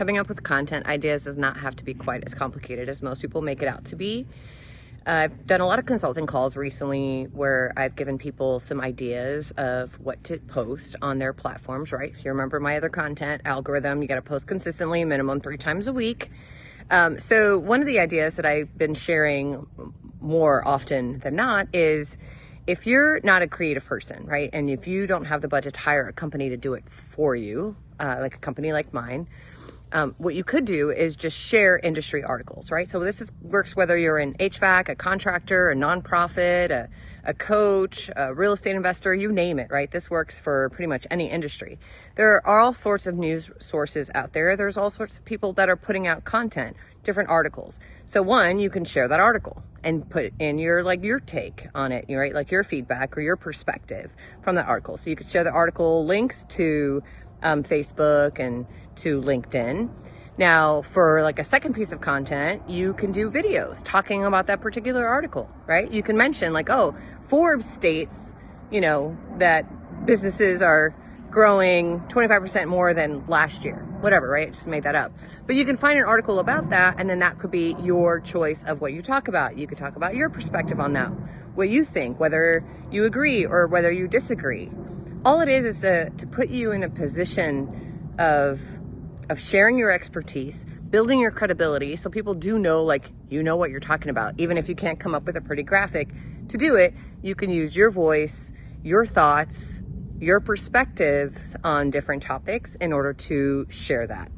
Coming up with content ideas does not have to be quite as complicated as most people make it out to be. I've done a lot of consulting calls recently where I've given people some ideas of what to post on their platforms, right? If you remember my other content algorithm, you got to post consistently, minimum 3 times a week. So one of the ideas that I've been sharing more often than not is, if you're not a creative person, right, and if you don't have the budget to hire a company to do it for you, like a company like mine, what you could do is just share industry articles, right? So works whether you're an HVAC, a contractor, a nonprofit, a coach, a real estate investor, you name it, right? This works for pretty much any industry. There are all sorts of news sources out there. There's all sorts of people that are putting out content, different articles. So one, you can share that article and put in your take on it, right? Like your feedback or your perspective from that article. So you could share the article links to Facebook and to LinkedIn. Now, for like a second piece of content, you can do videos talking about that particular article, right? You can mention like, oh, Forbes states, that businesses are growing 25% more than last year, whatever, right? Just made that up. But you can find an article about that, and then that could be your choice of what you talk about. You could talk about your perspective on that, what you think, whether you agree or whether you disagree. All it is to put you in a position of sharing your expertise, building your credibility, so people do know, what you're talking about. Even if you can't come up with a pretty graphic to do it, you can use your voice, your thoughts, your perspectives on different topics in order to share that.